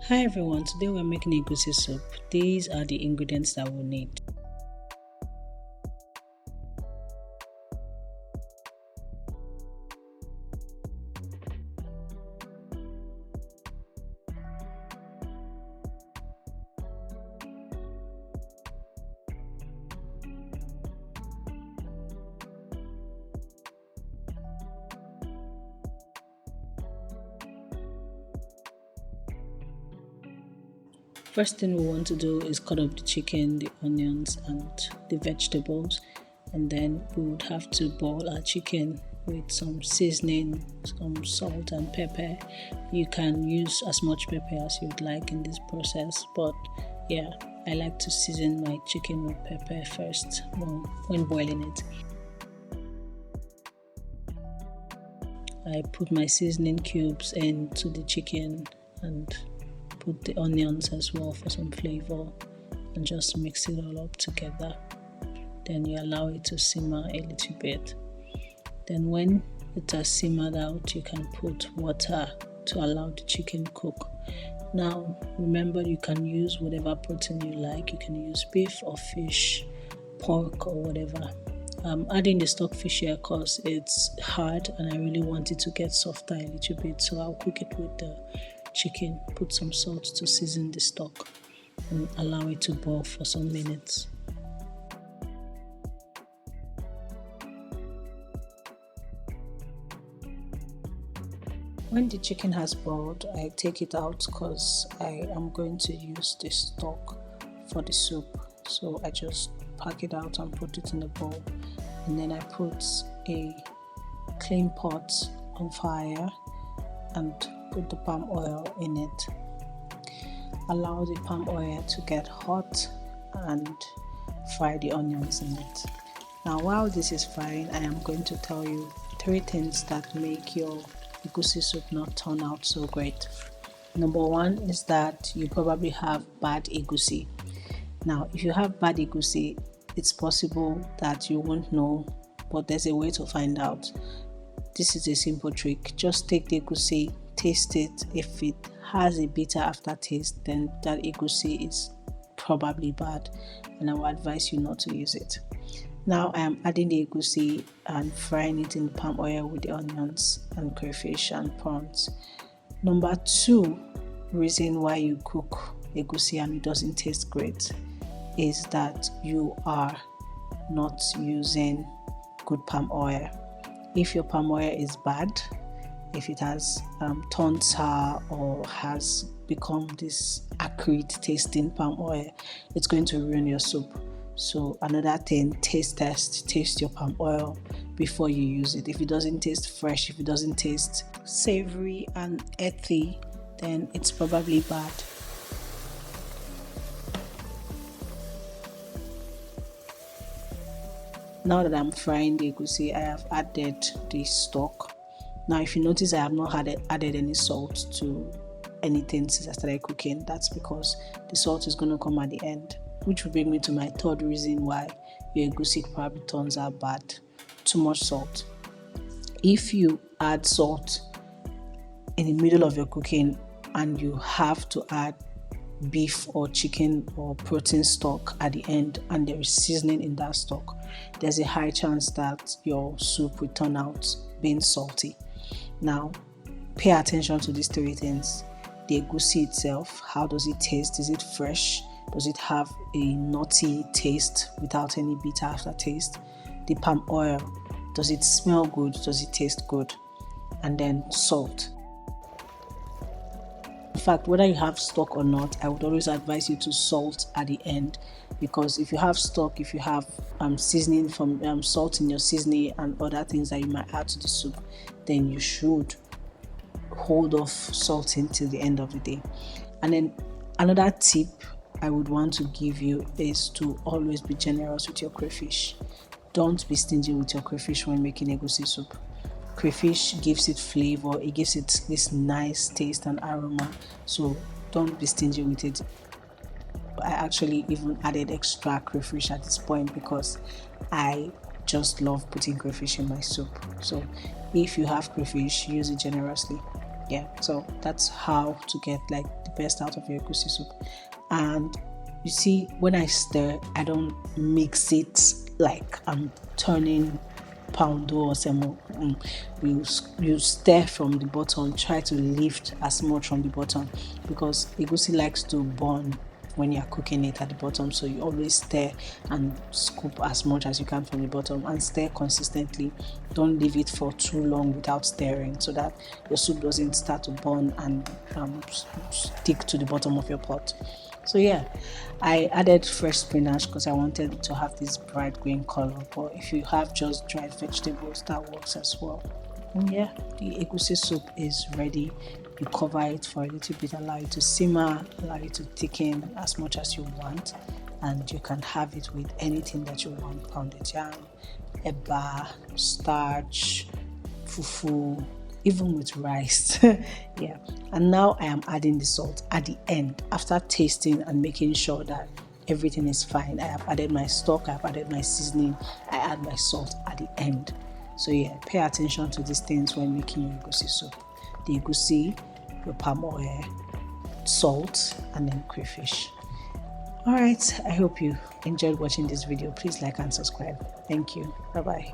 Hi everyone, today we're making Egusi soup. These are the ingredients that we'll need. First thing we want to do is cut up the chicken, the onions and the vegetables, and then we would have to boil our chicken with some seasoning, some salt and pepper. You can use as much pepper as you'd like in this process, but yeah, I like to season my chicken with pepper first when boiling it. I put my seasoning cubes into the chicken and put the onions as well for some flavor and just mix it all up together. Then you allow it to simmer a little bit. Then when it has simmered out, you can put water to allow the chicken cook. Now remember, you can use whatever protein you like. You can use beef or fish, pork or whatever. I'm adding the stockfish here because it's hard and I really want it to get softer a little bit, so I'll cook it with the chicken, put some salt to season the stock and allow it to boil for some minutes. When the chicken has boiled, I take it out because I am going to use the stock for the soup. So I just pack it out and put it in a bowl, and then I put a clean pot on fire and put the palm oil in it. Allow the palm oil to get hot and fry the onions in it. Now while this is frying, I am going to tell you 3 things that make your egusi soup not turn out so great. Number 1 is that you probably have bad egusi. Now if you have bad egusi, it's possible that you won't know, but there's a way to find out. This is a simple trick. Just take the egusi, taste it. If it has a bitter aftertaste, then that egusi is probably bad and I will advise you not to use it. Now I am adding the egusi and frying it in palm oil with the onions and crayfish and prawns. Number 2 reason why you cook egusi and it doesn't taste great is that you are not using good palm oil. If your palm oil is bad, if it has turned sour or has become this acrid tasting palm oil, it's going to ruin your soup. So another thing, taste your palm oil before you use it. If it doesn't taste fresh, if it doesn't taste savory and earthy, then it's probably bad. Now that I'm frying the egusi, I have added the stock. Now if you notice, I have not added any salt to anything since I started cooking. That's because the salt is going to come at the end, which will bring me to my 3rd reason why your egusi probably turns out bad: too much salt. If you add salt in the middle of your cooking and you have to add beef or chicken or protein stock at the end and there is seasoning in that stock, there's a high chance that your soup will turn out being salty. Now pay attention to these 3 things. The egusi itself, how does it taste? Is it fresh? Does it have a nutty taste without any bitter aftertaste? The palm oil, does it smell good? Does it taste good? And then salt. In fact, whether you have stock or not, I would always advise you to salt at the end, because if you have stock, if you have seasoning from salt in your seasoning and other things that you might add to the soup, then you should hold off salting till the end of the day. And then another tip I would want to give you is to always be generous with your crayfish. Don't be stingy with your crayfish when making egusi soup. Crayfish gives it flavor, it gives it this nice taste and aroma, so don't be stingy with it. I actually even added extra crayfish at this point because I just love putting crayfish in my soup. So if you have crayfish, use it generously. Yeah, so that's how to get like the best out of your egusi soup. And you see, when I stir, I don't mix it like I'm turning poundo or semo. You stir from the bottom, try to lift as much from the bottom, because egusi likes to burn when you're cooking it at the bottom. So you always stir and scoop as much as you can from the bottom, and stir consistently. Don't leave it for too long without stirring, so that your soup doesn't start to burn and stick to the bottom of your pot. So yeah, I added fresh spinach because I wanted it to have this bright green color, but if you have just dried vegetables, that works as well. And yeah, the egusi soup is ready. You cover it for a little bit, allow it to simmer, allow it to thicken as much as you want, and you can have it with anything that you want: pounded yam, eba, starch, fufu, even with rice. Yeah. And now I am adding the salt at the end, after tasting and making sure that everything is fine. I have added my stock, I have added my seasoning, I add my salt at the end. So yeah, pay attention to these things when making your egusi soup: the egusi, your palm oil, salt, and then crayfish. All right, I hope you enjoyed watching this video. Please like and subscribe. Thank you. Bye bye.